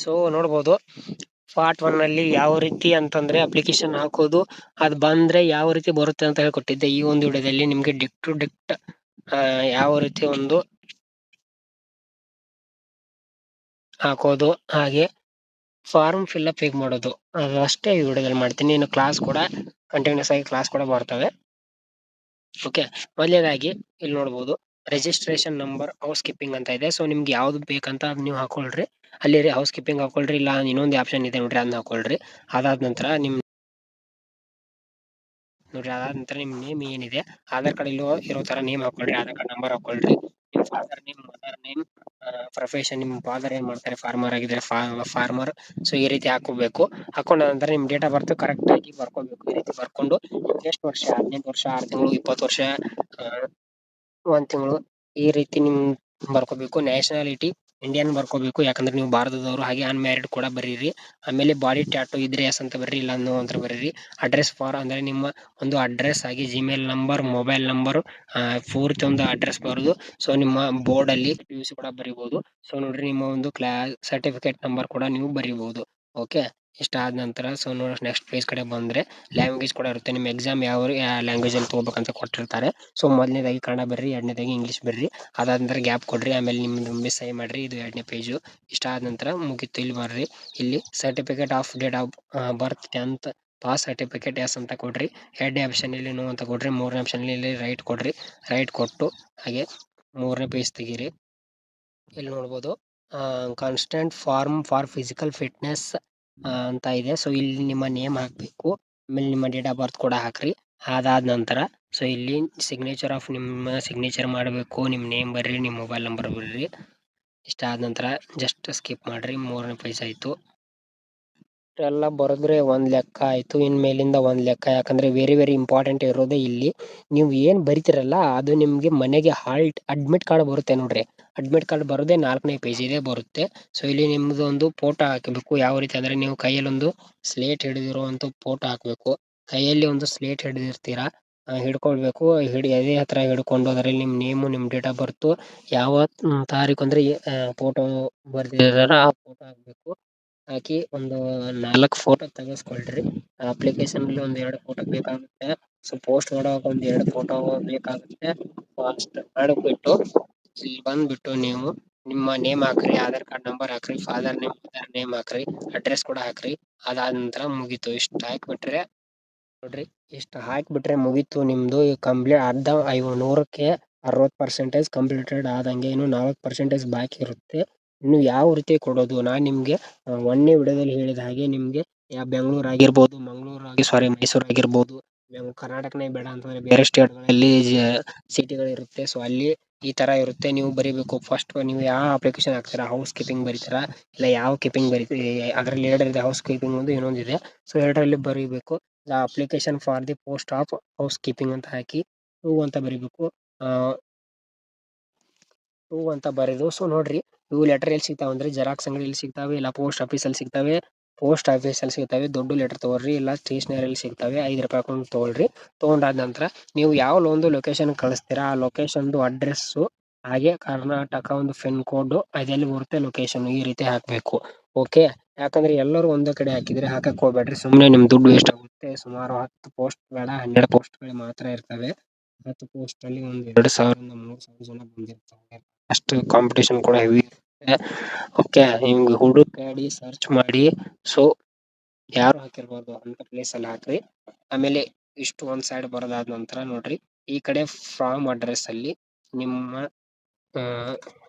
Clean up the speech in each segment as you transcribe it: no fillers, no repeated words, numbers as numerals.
So ನೋಡ್ಬೋದು part 1 ಅಲ್ಲಿ ಯಾವ ರೀತಿ ಅಂತಂದ್ರೆ ಅಪ್ಲಿಕೇಶನ್ ಹಾಕೋದು, ಅದು ಬಂದ್ರೆ ಯಾವ ರೀತಿ ಬರುತ್ತೆ ಅಂತ ಹೇಳ್ಕೊಟ್ಟಿದ್ದೆ. ಈ ಒಂದು ವಿಡಿಯೋದಲ್ಲಿ ನಿಮ್ಗೆ ಡಿಕ್ ಟು ಡಿಕ್ಟ್ ಯಾವ ರೀತಿ ಒಂದು ಹಾಕೋದು, ಹಾಗೆ ಫಾರ್ಮ್ ಫಿಲ್ಅಪ್ ಹೇಗೆ ಮಾಡೋದು ಅಷ್ಟೇ ಈ ವಿಡಿಯೋದಲ್ಲಿ ಮಾಡ್ತೀನಿ. ಇನ್ನು ಕ್ಲಾಸ್ ಕೂಡ ಕಂಟಿನ್ಯೂಸ್ ಆಗಿ ಕ್ಲಾಸ್ ಕೂಡ ಬರ್ತವೆ. ಓಕೆ, ಮೊದಲನೇದಾಗಿ ಇಲ್ಲಿ ನೋಡ್ಬೋದು ರಿಜಿಸ್ಟ್ರೇಷನ್ ನಂಬರ್ ಹೌಸ್ ಕೀಪಿಂಗ್ ಅಂತ ಇದೆ. ಸೊ ನಿಮ್ಗೆ ಯಾವ್ದು ಬೇಕಂತ ಅದ್ ನೀವು ಹಾಕೊಳ್ರಿ. ಅಲ್ಲಿ ಹೌಸ್ ಕೀಪಿಂಗ್ ಹಾಕೊಳ್ರಿ, ಇಲ್ಲ ಇನ್ನೊಂದು ಆಪ್ಷನ್ ಇದೆ ನೋಡ್ರಿ ಅದನ್ನ ಹಾಕೊಳ್ರಿ. ಅದಾದ ನಂತರ ನಿಮ್ ನೇಮ್ ಏನಿದೆ ಆಧಾರ್ ಕಾರ್ಡ್ ಇರೋ ತರ ನೇಮ್ ಹಾಕೊಳ್ರಿ, ಆಧಾರ್ ಕಾರ್ಡ್ ನಂಬರ್ ಹಾಕೊಳ್ರಿ. ನಿಮ್ father name, mother name, profession, ನಿಮ್ ಫಾದರ್ ಏನ್ ಮಾಡ್ತಾರೆ, ಫಾರ್ಮರ್ ಆಗಿದ್ರೆ ಫಾರ್ಮರ್. ಸೊ ಈ ರೀತಿ ಹಾಕೋಬೇಕು. ಹಾಕೊಂಡ ನಂತರ ನಿಮ್ ಡೇಟ್ ಆಫ್ ಬರ್ತ್ ಕರೆಕ್ಟ್ ಆಗಿ ಬರ್ಕೋಬೇಕು. ಈ ರೀತಿ ಬರ್ಕೊಂಡು ಎಷ್ಟು ವರ್ಷ, 18 ವರ್ಷ, 6 ತಿಂಗಳು, 20 ವರ್ಷ, 1 ತಿಂಗಳು, ಈ ರೀತಿ ನಿಮ್ ಬರ್ಕೋಬೇಕು. ನ್ಯಾಷನಾಲಿಟಿ ಇಂಡಿಯನ್ ಬರ್ಕೋಬೇಕು, ಯಾಕಂದ್ರೆ ನೀವು ಭಾರತದವರು. ಹಾಗೆ ಅನ್ಮ್ಯಾರಿಡ್ ಕೂಡ ಬರೀರಿ. ಆಮೇಲೆ ಬಾಡಿ ಟ್ಯಾಟೂ ಇದ್ರೆ ಎಸ್ ಅಂತ ಬರ್ರಿ, ಇಲ್ಲ ಅನ್ನೋ ಅಂತ ಬರೀರಿ. ಅಡ್ರೆಸ್ ಫಾರ್ ಅಂದ್ರೆ ನಿಮ್ಮ ಒಂದು ಅಡ್ರೆಸ್ ಆಗಿ ಜಿಮೇಲ್ ನಂಬರ್, ಮೊಬೈಲ್ ನಂಬರ್, ಪೂರ್ತಿ ಒಂದು ಅಡ್ರೆಸ್ ಬರೋದು. ಸೊ ನಿಮ್ಮ ಬೋರ್ಡ್ ಅಲ್ಲಿ PUC ಕೂಡ ಬರೀಬಹುದು. ಸೊ ನೋಡ್ರಿ, ನಿಮ್ಮ ಒಂದು ಕ್ಲಾಸ್ ಸರ್ಟಿಫಿಕೇಟ್ ನಂಬರ್ ಕೂಡ ನೀವು ಬರೀಬಹುದು. ಓಕೆ, ಇಷ್ಟ ಆದ ನಂತರ ಸೊ ನೆಕ್ಸ್ಟ್ ಪೇಜ್ ಕಡೆ ಬಂದ್ರೆ ಲ್ಯಾಂಗ್ವೇಜ್ ಕೂಡ ಇರುತ್ತೆ. ನಿಮ್ಮ ಎಕ್ಸಾಮ್ ಯಾವ ಲ್ಯಾಂಗ್ವೇಜ್ ಅಲ್ಲಿ ತಗೋಬೇಕಂತ ಕೊಟ್ಟಿರ್ತಾರೆ. ಸೊ ಮೊದಲನೇದಾಗಿ ಕನ್ನಡ ಬರ್ರಿ, ಎರಡನೇದಾಗಿ ಇಂಗ್ಲಿಷ್ ಬರ್ರಿ. ಅದಾದ ನಂತರ ಗ್ಯಾಪ್ ಕೊಡ್ರಿ, ಆಮೇಲೆ ನಿಮ್ದು ಸಹಿ ಮಾಡ್ರಿ. ಇದು 2ನೇ ಪೇಜು. ಇಷ್ಟ ಆದ ನಂತರ ಮುಗಿತು. ಇಲ್ಲಿ ಬರ್ರಿ, ಇಲ್ಲಿ certificate of date of birth 10th pass certificate ಎಸ್ ಅಂತ ಕೊಡ್ರಿ. 2ನೇ ಆಪ್ಷನ್ ಇಲ್ಲಿ ನೋ ಅಂತ ಕೊಡ್ರಿ. 3ನೇ ಆಪ್ಷನ್ ಇಲ್ಲಿ ರೈಟ್ ಕೊಡ್ರಿ. ರೈಟ್ ಕೊಟ್ಟು ಹಾಗೆ 3ನೇ ಪೇಜ್ ತೆಗೀರಿ. ಇಲ್ಲಿ ನೋಡ್ಬೋದು constant form for physical fitness ಅಂತ ಇದೆ. ಸೊ ಇಲ್ಲಿ ನಿಮ್ಮ ನೇಮ್ ಹಾಕ್ಬೇಕು, ಆಮೇಲೆ ನಿಮ್ಮ ಡೇಟ್ ಆಫ್ ಬರ್ತ್ ಕೂಡ ಹಾಕ್ರಿ. ಅದಾದ ನಂತರ ಸೊ ಇಲ್ಲಿ ಸಿಗ್ನೇಚರ್ ಆಫ್ ನಿಮ್ಮ ಸಿಗ್ನೇಚರ್ ಮಾಡಬೇಕು. ನಿಮ್ಮ ನೇಮ್ ಬರ್ರಿ, ನಿಮ್ಮ ಮೊಬೈಲ್ ನಂಬರ್ ಬರ್ರಿ. ಇಷ್ಟ ಆದ ನಂತರ ಜಸ್ಟ್ ಸ್ಕಿಪ್ ಮಾಡ್ರಿ. 3ನೇ ಪೇಜ್ ಆಯ್ತು. ಎಲ್ಲ ಬರೆದ್ರೆ ಒಂದ್ ಲೆಕ್ಕ ಆಯ್ತು. ಇನ್ ಮೇಲಿಂದ ಒಂದ್ ಲೆಕ್ಕ, ಯಾಕಂದ್ರೆ ವೆರಿ ವೆರಿ ಇಂಪಾರ್ಟೆಂಟ್ ಇರೋದೇ ಇಲ್ಲಿ. ನೀವು ಏನ್ ಬರಿತಿರಲ್ಲ ಅದು ನಿಮ್ಗೆ ಮನೆಗೆ ಅಡ್ಮಿಟ್ ಕಾರ್ಡ್ ಬರುತ್ತೆ ನೋಡ್ರಿ. ಅಡ್ಮಿಟ್ ಕಾರ್ಡ್ ಬರೋದೇ 4ನೇ ಪೇಜ್ ಇದೆ ಬರುತ್ತೆ. ಸೊ ಇಲ್ಲಿ ನಿಮ್ದು ಒಂದು ಫೋಟೋ ಹಾಕಬೇಕು. ಯಾವ ರೀತಿ ಅಂದ್ರೆ ನೀವು ಕೈಯಲ್ಲಿ ಒಂದು ಸ್ಲೇಟ್ ಹಿಡಿದಿರುವಂತ ಫೋಟೋ ಹಾಕ್ಬೇಕು. ಕೈಯಲ್ಲಿ ಒಂದು ಸ್ಲೇಟ್ ಹಿಡಿದಿರ್ತೀರಾ, ಹಿಡ್ಕೊಳ್ಬೇಕು. ಅದೇ ಹತ್ರ ಹಿಡ್ಕೊಂಡು ಅದರಲ್ಲಿ ನಿಮ್ ನೇಮು, ನಿಮ್ ಡೇಟ್ ಆಫ್ ಬರ್ತ್, ಯಾವ ತಾರೀಕು ಅಂದ್ರೆ ಫೋಟೋ ಬರ್ದಿದಾರ ಆ ಫೋಟೋ ಹಾಕ್ಬೇಕು. ಹಾಕಿ ಒಂದು 4 ಫೋಟೋ ತೆಗೆಸ್ಕೊಳ್ರಿ. ಅಪ್ಲಿಕೇಶನ್ ಅಲ್ಲಿ 2 ಫೋಟೋ ಬೇಕಾಗುತ್ತೆ. ಸೊ ಪೋಸ್ಟ್ ಮಾಡೋಕೆ 2 ಫೋಟೋ ಬೇಕಾಗುತ್ತೆ. ಫಾಸ್ಟ್ ಮಾಡ್ಬಿಟ್ಟು ಇಲ್ಲಿ ಬಂದ್ಬಿಟ್ಟು ನೀವು ನಿಮ್ಮ ನೇಮ್ ಹಾಕ್ರಿ, ಆಧಾರ್ ಕಾರ್ಡ್ ನಂಬರ್ ಹಾಕ್ರಿ, ಫಾದರ್ ನೇಮ್, ಮದರ್ ನೇಮ್ ಹಾಕ್ರಿ, ಅಡ್ರೆಸ್ ಕೂಡ ಹಾಕ್ರಿ. ಅದಾದ ನಂತರ ಮುಗೀತು. ಇಷ್ಟು ಹಾಕ್ಬಿಟ್ರೆ ನೋಡ್ರಿ, ಇಷ್ಟು ಹಾಕ್ಬಿಟ್ರೆ ಮುಗೀತು ನಿಮ್ದು ಕಂಪ್ಲೀಟ್. 100ಕ್ಕೆ 60% ಕಂಪ್ಲೀಟೆಡ್ ಆದಂಗೆ. ಇನ್ನು 40% ಬಾಕಿ ಇರುತ್ತೆ. ಇನ್ನು ಯಾವ ರೀತಿ ಕೊಡೋದು, ನಾನ್ ನಿಮ್ಗೆ 1ನೇ ವಿಡಿಯೋದಲ್ಲಿ ಹೇಳಿದ ಹಾಗೆ ನಿಮ್ಗೆ ಬೆಂಗಳೂರು ಆಗಿರ್ಬೋದು, ಮೈಸೂರು ಆಗಿರ್ಬೋದು, ಕರ್ನಾಟಕನೇ ಬೇಡ ಅಂತಂದ್ರೆ ಬೇರೆ ಸ್ಟೇಟ್ ಗಳಲ್ಲಿ ಸಿಟಿಗಳು ಇರುತ್ತೆ. ಸೊ ಅಲ್ಲಿ ಈ ತರ ಇರುತ್ತೆ. ನೀವು ಬರೀಬೇಕು. ಫಸ್ಟ್ ನೀವು ಯಾವ ಅಪ್ಲಿಕೇಶನ್ ಹಾಕ್ತೀರಾ, ಹೌಸ್ ಕೀಪಿಂಗ್ ಬರೀತೀರಾ ಇಲ್ಲ ಯಾವ ಕೀಪಿಂಗ್ ಬರೀತೀರಿ, ಅದ್ರಲ್ಲಿ 2 ಇದೆ, ಹೌಸ್ ಕೀಪಿಂಗ್ ಒಂದು ಇನ್ನೊಂದಿದೆ. ಸೊ 2ರಲ್ಲಿ ಬರೀಬೇಕು. Application for the post of house keeping ಅಂತ ಹಾಕಿ ಟೂ ಅಂತ ಬರೀಬೇಕು. ಟೂ ಅಂತ ಬರೆದು ಸೊ ನೋಡ್ರಿ, ಇವು ಲೆಟರ್ ಎಲ್ಲಿ ಸಿಗ್ತಾವ ಅಂದ್ರೆ ಜೆರಾಕ್ಸ್ ಅಂಗಡಿಯಲ್ಲಿ ಸಿಗ್ತಾವೆ, ಇಲ್ಲ ಪೋಸ್ಟ್ ಆಫೀಸ್ ಅಲ್ಲಿ ಸಿಗ್ತಾವೆ. ಪೋಸ್ಟ್ ಆಫೀಸ್ ಅಲ್ಲಿ ಸಿಗ್ತಾವೆ, ದೊಡ್ಡ ಲೆಟರ್ ತಗೊಳ್ರಿ. ಇಲ್ಲ ಸ್ಟೇಷನರಿ ಸಿಗ್ತಾವೆ, 5 ರೂಪಾಯಿ ಹಾಕೊಂಡು ತಗೊಳ್ರಿ. ತಗೊಂಡಾದ ನಂತರ ನೀವು ಯಾವ ಒಂದು ಲೊಕೇಶನ್ ಕಳಿಸ್ತೀರಾ ಆ ಲೊಕೇಶನ್ದು ಅಡ್ರೆಸ್ಸು, ಹಾಗೆ ಕರ್ನಾಟಕ ಒಂದು ಪಿನ್ ಕೋಡ್ ಅದೆಲ್ಲಿ ಬರುತ್ತೆ ಲೊಕೇಶನ್, ಈ ರೀತಿ ಹಾಕ್ಬೇಕು. ಓಕೆ, ಯಾಕಂದ್ರೆ ಎಲ್ಲರೂ ಒಂದೇ ಕಡೆ ಹಾಕಿದ್ರೆ ಹಾಕಕ್ ಹೋಗ್ಬೇಡ್ರಿ, ಸುಮ್ನೆ ನಿಮ್ ದುಡ್ಡು ವೇಸ್ಟ್ ಆಗುತ್ತೆ. ಸುಮಾರು 10 ಪೋಸ್ಟ್ ಬೇಡ, 12 ಪೋಸ್ಟ್ಗಳು ಮಾತ್ರ ಇರ್ತವೆ. 10 ಪೋಸ್ಟ್ ಅಲ್ಲಿ ಒಂದು 2,000 ಇಂದ 3,000 ಜನ ಬಂದಿರ್ತಾರೆ. ಅಷ್ಟು ಕಾಂಪಿಟೇಷನ್ ಕೂಡ ಹೆವಿ ಇರುತ್ತೆ. ಓಕೆ, ಹಿಂಗ್ ಹುಡುಕಾಡಿ ಸರ್ಚ್ ಮಾಡಿ ಸೊ ಯಾರು ಹಾಕಿರ್ಬಾರ್ದು ಅಂತ ಪ್ಲೇಸ್ ಅಲ್ಲಿ ಹಾಕ್ರಿ. ಆಮೇಲೆ ಇಷ್ಟು ಒಂದ್ ಸೈಡ್ ಬರೋದಾದ ನಂತರ ನೋಡ್ರಿ, ಈ ಕಡೆ ಫ್ರಾಮ್ ಅಡ್ರೆಸ್ ಅಲ್ಲಿ ನಿಮ್ಮ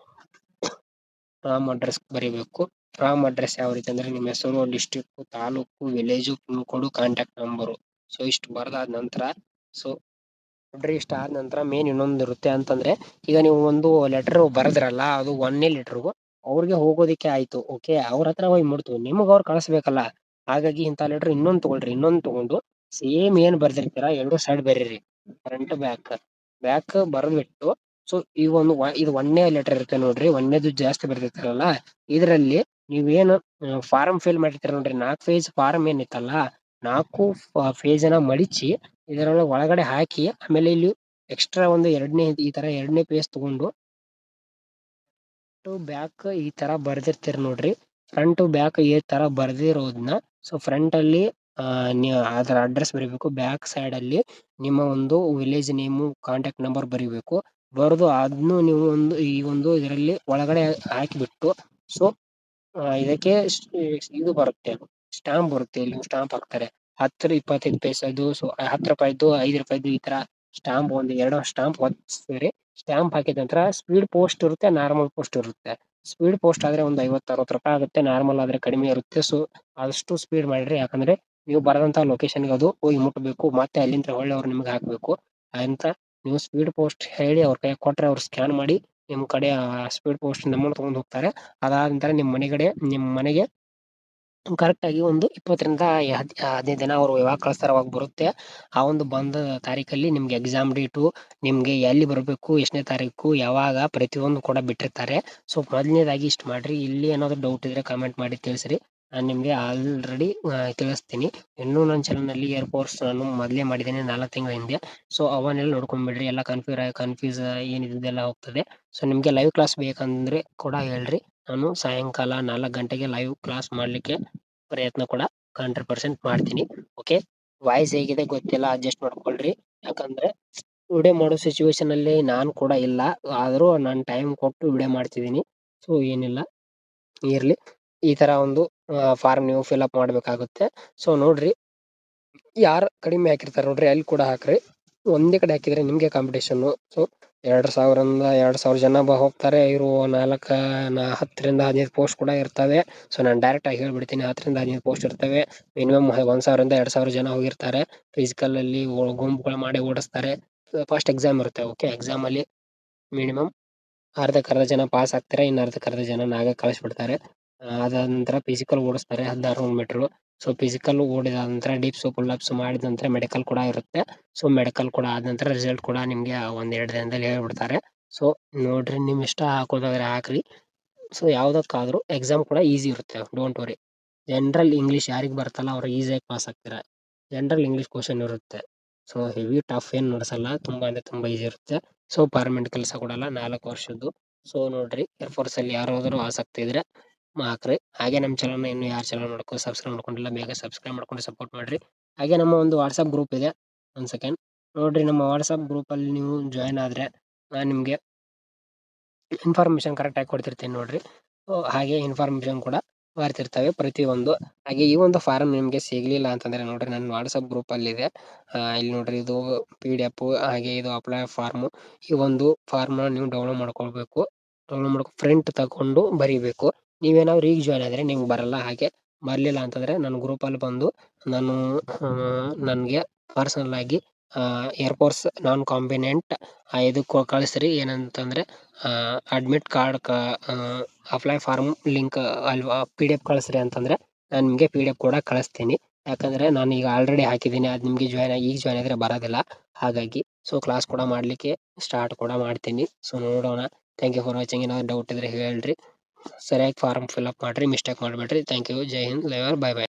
ಫ್ರಾಮ್ ಅಡ್ರೆಸ್ ಬರೀಬೇಕು. ಫ್ರಾಮ್ ಅಡ್ರೆಸ್ ಯಾವ ರೀತಿ ಅಂದ್ರೆ ನಿಮ್ಮ ಹೆಸರು, district, taluk, village, pin code, contact number. So ಇಷ್ಟು ಬರದಾದ ನಂತರ ಸೊ ನೋಡ್ರಿ, ಇಷ್ಟ ಆದ ನಂತರ ಮೇನ್ ಇನ್ನೊಂದು ಇರುತ್ತೆ ಅಂತಂದ್ರೆ, ಈಗ ನೀವು ಒಂದು ಲೆಟರ್ ಬರದ್ರಲ್ಲ ಅದು 1ನೇ ಲೆಟರ್ಗೂ ಅವ್ರಿಗೆ ಹೋಗೋದಿಕ್ಕೆ ಆಯ್ತು. ಓಕೆ, ಅವ್ರ ಹತ್ರ ಹೋಗಿ ಮುಡ್ತು, ನಿಮಗ್ ಅವ್ರು ಕಳಿಸ್ಬೇಕಲ್ಲ. ಹಾಗಾಗಿ ಇಂಥ ಲೆಟರ್ ಇನ್ನೊಂದು ತಗೊಳ್ರಿ. ಇನ್ನೊಂದು ತಗೊಂಡು ಸೇಮ್ ಏನ್ ಬರ್ದಿರ್ತೀರಾ 2 ಸೈಡ್ ಬರೀರಿ, ಫ್ರಂಟ್ ಬ್ಯಾಕ್ ಬರೆದ್ಬಿಟ್ಟು. ಸೊ ಈ ಇದು 1ನೇ ಲೆಟರ್ ಇರುತ್ತೆ ನೋಡ್ರಿ, 1ನೇದು ಜಾಸ್ತಿ ಬರ್ದಿರ್ತಾರಲ್ಲ, ಇದರಲ್ಲಿ ನೀವೇನು ಫಾರಂ ಫಿಲ್ ಮಾಡಿರ್ತೀರ ನೋಡ್ರಿ, 4 ಪೇಜ್ ಫಾರಂ ಏನಿತ್ತಲ್ಲ, 4 ಪೇಜನ್ನ ಮಡಿಚಿ ಇದರೊಳಗೆ ಒಳಗಡೆ ಹಾಕಿ, ಆಮೇಲೆ ಇಲ್ಲಿ ಎಕ್ಸ್ಟ್ರಾ ಒಂದು ಈ ತರ 2ನೇ ಪೇಜ್ ತಗೊಂಡು ಬ್ಯಾಕ್ ಈ ತರ ಬರ್ದಿರ್ತೀರಿ ನೋಡ್ರಿ. ಫ್ರಂಟ್ ಬ್ಯಾಕ್ ಈ ತರ ಬರ್ದಿರೋದನ್ನ ಸೊ ಫ್ರಂಟ್ ಅಲ್ಲಿ ಅದರ ಅಡ್ರೆಸ್ ಬರಿಬೇಕು. ಬ್ಯಾಕ್ ಸೈಡ್ ಅಲ್ಲಿ ನಿಮ್ಮ ಒಂದು ವಿಲೇಜ್ ನೇಮು ಕಾಂಟ್ಯಾಕ್ಟ್ ನಂಬರ್ ಬರಿಬೇಕು. ಬರೆದು ಅದನ್ನು ನೀವು ಈ ಒಂದು ಇದರಲ್ಲಿ ಒಳಗಡೆ ಹಾಕಿಬಿಟ್ಟು ಸೊ ಇದಕ್ಕೆ ಇದು ಬರುತ್ತೆ, ಸ್ಟಾಂಪ್ ಬರುತ್ತೆ. ಇಲ್ಲಿ ಸ್ಟಾಂಪ್ ಹಾಕ್ತಾರೆ 10 25 ಪೈಸೆದು. ಸೊ 10 ರೂಪಾಯಿದು 5 ರೂಪಾಯಿದು ಈ ತರ ಸ್ಟಾಂಪ್ ಒಂದು 2 ಸ್ಟಾಂಪ್ ಹೊತ್ತಿಸ್ತೀರಿ. ಸ್ಟಾಂಪ್ ಹಾಕಿದ ನಂತರ ಸ್ಪೀಡ್ ಪೋಸ್ಟ್ ಇರುತ್ತೆ, ನಾರ್ಮಲ್ ಪೋಸ್ಟ್ ಇರುತ್ತೆ. ಸ್ಪೀಡ್ ಪೋಸ್ಟ್ ಆದ್ರೆ ಒಂದು 50-60 ರೂಪಾಯಿ ಆಗುತ್ತೆ. ನಾರ್ಮಲ್ ಆದ್ರೆ ಕಡಿಮೆ ಇರುತ್ತೆ. ಸೊ ಆದಷ್ಟು ಸ್ಪೀಡ್ ಮಾಡಿರಿ, ಯಾಕಂದ್ರೆ ನೀವು ಬರದಂತ ಲೊಕೇಶನ್ಗೆ ಅದು ಹೋಗಿ ಮುಟ್ಟಬೇಕು. ಮತ್ತೆ ಅಲ್ಲಿಂದ ಹೊಳ್ಳಿ ಅವ್ರು ನಿಮ್ಗೆ ಹಾಕ್ಬೇಕು ಅಂತ. ನೀವು ಸ್ಪೀಡ್ ಪೋಸ್ಟ್ ಹೇಳಿ ಅವ್ರ ಕೈ ಕೊಟ್ರೆ ಅವ್ರು ಸ್ಕ್ಯಾನ್ ಮಾಡಿ ನಿಮ್ ಕಡೆ ಸ್ಪೀಡ್ ಪೋಸ್ಟ್ ನಮ್ಮನ್ನು ತಗೊಂಡ್ ಹೋಗ್ತಾರೆ. ಅದಾದ ನಂತರ ನಿಮ್ ಮನೆಗೆ ಕರೆಕ್ಟ್ ಆಗಿ ಒಂದು 20ರಿಂದ 15 ದಿನ ಅವ್ರು ಯಾವಾಗ ಕಳಿಸ್ತಾರೋ ಅವಾಗ ಬರುತ್ತೆ. ಆ ಒಂದು ಬಂದ ತಾರೀಕಲ್ಲಿ ನಿಮ್ಗೆ ಎಕ್ಸಾಮ್ ಡೇಟು, ನಿಮ್ಗೆ ಎಲ್ಲಿ ಬರಬೇಕು, ಎಷ್ಟನೇ ತಾರೀಕು, ಯಾವಾಗ, ಪ್ರತಿಯೊಂದು ಕೂಡ ಬಿಟ್ಟಿರ್ತಾರೆ. ಸೊ ಮೊದಲನೇದಾಗಿ ಇಷ್ಟು ಮಾಡ್ರಿ. ಇಲ್ಲಿ ಏನಾದ್ರು ಡೌಟ್ ಇದ್ರೆ ಕಮೆಂಟ್ ಮಾಡಿ ತಿಳಿಸ್ರಿ. ನಾನು ನಿಮ್ಗೆ ಆಲ್ರೆಡಿ ತಿಳಿಸ್ತೀನಿ. ಇನ್ನೂ ನನ್ನ ಚಾನಲ್ನಲ್ಲಿ ಏರ್ಫೋರ್ಸ್ ನಾನು ಮೊದಲೇ ಮಾಡಿದ್ದೇನೆ 4 ತಿಂಗಳ ಹಿಂದೆ. ಸೊ ಅವನ್ನೆಲ್ಲ ನೋಡ್ಕೊಂಡ್ಬಿಡ್ರಿ. ಎಲ್ಲ ಕನ್ಫ್ಯೂಸ್ ಏನಿದೆಲ್ಲ ಹೋಗ್ತದೆ. ಸೊ ನಿಮ್ಗೆ ಲೈವ್ ಕ್ಲಾಸ್ ಬೇಕಂದ್ರೆ ಕೂಡ ಹೇಳ್ರಿ. ನಾನು ಸಾಯಂಕಾಲ 4 ಗಂಟೆಗೆ ಲೈವ್ ಕ್ಲಾಸ್ ಮಾಡ್ಲಿಕ್ಕೆ ಪ್ರಯತ್ನ ಕೂಡ 100% ಮಾಡ್ತೀನಿ. ಓಕೆ, ವಾಯ್ಸ್ ಹೇಗಿದೆ ಗೊತ್ತಿಲ್ಲ, ಅಡ್ಜಸ್ಟ್ ಮಾಡ್ಕೊಳ್ರಿ. ಯಾಕಂದ್ರೆ ವಿಡಿಯೋ ಮಾಡೋ ಸಿಚುವೇಶನ್ ಅಲ್ಲಿ ನಾನು ಕೂಡ ಇಲ್ಲ, ಆದ್ರೂ ನಾನು ಟೈಮ್ ಕೊಟ್ಟು ವಿಡಿಯೋ ಮಾಡ್ತಿದ್ದೀನಿ. ಸೊ ಏನಿಲ್ಲ, ಇರ್ಲಿ. ಈ ತರ ಒಂದು ಫಾರ್ಮ್ ನೀವು ಫಿಲ್ ಅಪ್ ಮಾಡ್ಬೇಕಾಗುತ್ತೆ. ಸೊ ನೋಡ್ರಿ, ಯಾರು ಕಡಿಮೆ ಹಾಕಿರ್ತಾರೆ ನೋಡ್ರಿ ಅಲ್ಲಿ ಕೂಡ ಹಾಕ್ರಿ. ಒಂದೇ ಕಡೆ ಹಾಕಿದ್ರೆ ನಿಮ್ಗೆ ಕಾಂಪಿಟೇಷನ್. ಸೊ 2,000 ಜನ ಹೋಗ್ತಾರೆ. ಇವರು 10ರಿಂದ 15 ಪೋಸ್ಟ್ ಕೂಡ ಇರ್ತವೆ. ಸೊ ನಾನು ಡೈರೆಕ್ಟ್ ಆಗಿ ಹೇಳ್ಬಿಡ್ತೀನಿ, 10ರಿಂದ 15 ಪೋಸ್ಟ್ ಇರ್ತವೆ. ಮಿನಿಮಮ್ 1,000ರಿಂದ 2,000 ಜನ ಹೋಗಿರ್ತಾರೆ. ಫಿಸಿಕಲ್ ಅಲ್ಲಿ ಗುಂಪುಗಳು ಮಾಡಿ ಓಡಿಸ್ತಾರೆ. ಫಸ್ಟ್ ಎಕ್ಸಾಮ್ ಇರುತ್ತೆ. ಓಕೆ, ಎಕ್ಸಾಮ್ ಅಲ್ಲಿ ಮಿನಿಮಮ್ ಅರ್ಧ ಜನ ಪಾಸ್ ಆಗ್ತಾರೆ, ಇನ್ನು ಅರ್ಧ ಜನ ನಾವೇ ಕಳಿಸ್ಬಿಡ್ತಾರೆ. ಅದಾದ ನಂತರ ಫಿಸಿಕಲ್ ಓಡಿಸ್ತಾರೆ 1600 ಮೀಟರ್. ಸೊ ಫಿಸಿಕಲ್ ಓಡಿದ ನಂತರ ಡಿಪ್ಸ್ ಪುಲ್ ಅಪ್ಸ್ ಮಾಡಿದ ನಂತರ ಮೆಡಿಕಲ್ ಕೂಡ ಇರುತ್ತೆ. ಸೊ ಮೆಡಿಕಲ್ ಕೂಡ ಆದ ನಂತರ ರಿಸಲ್ಟ್ ಕೂಡ ನಿಮ್ಗೆ 1-2 ದಿನದಲ್ಲಿ ಹೇಳ್ಬಿಡ್ತಾರೆ. ಸೊ ನೋಡ್ರಿ, ನಿಮ್ ಇಷ್ಟ ಹಾಕೋದಾದ್ರೆ ಹಾಕ್ರಿ. ಸೊ ಯಾವ್ದಕ್ಕಾದ್ರೂ ಎಕ್ಸಾಮ್ ಕೂಡ ಈಸಿ ಇರುತ್ತೆ, ಡೋಂಟ್ ವರಿ. ಜನರಲ್ ಇಂಗ್ಲಿಷ್ ಯಾರಿಗ್ ಬರ್ತಲ್ಲ ಅವ್ರು ಈಸಿಯಾಗಿ ಪಾಸ್ ಆಗ್ತಾರೆ. ಜನರಲ್ ಇಂಗ್ಲಿಷ್ ಕ್ವಶನ್ ಇರುತ್ತೆ. ಸೊ ಹೆವಿ ಟಫ್ ಏನ್ ನಡೆಸಲ್ಲ, ತುಂಬಾ ಅಂದ್ರೆ ತುಂಬಾ ಈಸಿ ಇರುತ್ತೆ. ಸೊ ಪರ್ಮನೆಂಟ್ ಕೆಲಸ ಕೊಡಲ್ಲ, 4 ವರ್ಷದ್ದು. ಸೊ ನೋಡ್ರಿ, ಏರ್ಫೋರ್ಸ್ ಅಲ್ಲಿ ಯಾರಾದ್ರೂ ಆಸಕ್ತಿ ಇದ್ರೆ ಹಾಕ್ರಿ. ಹಾಗೆ ನಮ್ಮ ಚಾನಲ್ನ ಇನ್ನು ಯಾರು ಚಾನಲ್ ಸಬ್ಸ್ಕ್ರೈಬ್ ಮಾಡ್ಕೊಂಡಿಲ್ಲ, ಬೇಗ ಸಬ್ಸ್ಕ್ರೈಬ್ ಮಾಡ್ಕೊಂಡು ಸಪೋರ್ಟ್ ಮಾಡ್ರಿ. ಹಾಗೆ ನಮ್ಮ ಒಂದು ವಾಟ್ಸಪ್ ಗ್ರೂಪ್ ಇದೆ. ಒಂದ್ ಸೆಕೆಂಡ್ ನೋಡ್ರಿ, ನಮ್ಮ ವಾಟ್ಸಪ್ ಗ್ರೂಪ್ ಅಲ್ಲಿ ನೀವು ಜಾಯ್ನ್ ಆದ್ರೆ ನಾನು ನಿಮ್ಗೆ ಇನ್ಫಾರ್ಮೇಶನ್ ಕರೆಕ್ಟ್ ಆಗಿ ಕೊಡ್ತಿರ್ತೀನಿ ನೋಡ್ರಿ. ಹಾಗೆ ಇನ್ಫಾರ್ಮೇಶನ್ ಕೂಡ ಬರ್ತಿರ್ತವೆ ಪ್ರತಿಯೊಂದು. ಹಾಗೆ ಈ ಒಂದು ಫಾರಂ ನಿಮ್ಗೆ ಸಿಗ್ಲಿಲ್ಲ ಅಂತಂದ್ರೆ ನೋಡ್ರಿ, ನನ್ನ ವಾಟ್ಸಪ್ ಗ್ರೂಪ್ ಅಲ್ಲಿ ಇದೆ. ಇಲ್ಲಿ ನೋಡ್ರಿ, ಇದು PDF, ಹಾಗೆ ಇದು ಅಪ್ಲೈ ಫಾರ್ಮ್. ಈ ಒಂದು ಫಾರ್ಮ್ ನೀವು ಡೌನ್ಲೋಡ್ ಮಾಡ್ಕೊಳ್ಬೇಕು. ಡೌನ್ಲೋಡ್ ಮಾಡ್ಕೊ ಪ್ರಿಂಟ್ ತಕೊಂಡು ಬರಿಬೇಕು. ನೀವೇನಾದ್ರು ಈಗ ಜಾಯ್ನ್ ಆದ್ರೆ ನಿಮ್ಗೆ ಬರಲ್ಲ. ಹಾಗೆ ಬರ್ಲಿಲ್ಲ ಅಂತಂದ್ರೆ ನನ್ನ ಗ್ರೂಪ್ ಅಲ್ಲಿ ಬಂದು ನಾನು ನನ್ಗೆ ಪರ್ಸನಲ್ ಆಗಿ ಏರ್ಫೋರ್ಸ್ ನಾನ್ ಕಾಂಬಿನೆಂಟ್ ಇದಕ್ಕೆ ಕಳಿಸ್ರಿ. ಏನಂತಂದ್ರೆ admit card apply form link ಅಲ್ವಾ PDF ಕಳಿಸ್ರಿ ಅಂತಂದ್ರೆ ನಾನು ನಿಮ್ಗೆ PDF ಕೂಡ ಕಳಿಸ್ತೀನಿ. ಯಾಕಂದ್ರೆ ನಾನು ಈಗ ಆಲ್ರೆಡಿ ಹಾಕಿದ್ದೀನಿ, ಅದು ನಿಮ್ಗೆ ಈಗ ಜಾಯ್ನ್ ಆದ್ರೆ ಬರೋದಿಲ್ಲ. ಹಾಗಾಗಿ ಸೊ ಕ್ಲಾಸ್ ಕೂಡ ಮಾಡ್ಲಿಕ್ಕೆ ಸ್ಟಾರ್ಟ್ ಕೂಡ ಮಾಡ್ತೀನಿ. ಸೊ ನೋಡೋಣ. Thank you for watching. ಏನಾದ್ರು ಡೌಟ್ ಇದ್ರೆ ಹೇಳ್ರಿ. ಸರಿಯಾಗಿ ಫಾರ್ಮ್ ಫಿಲ್ ಅಪ್ ಮಾಡ್ರಿ, ಮಿಸ್ಟೇಕ್ ಮಾಡಬೇಡ್ರಿ. Thank you. Jai Hind. Bye by.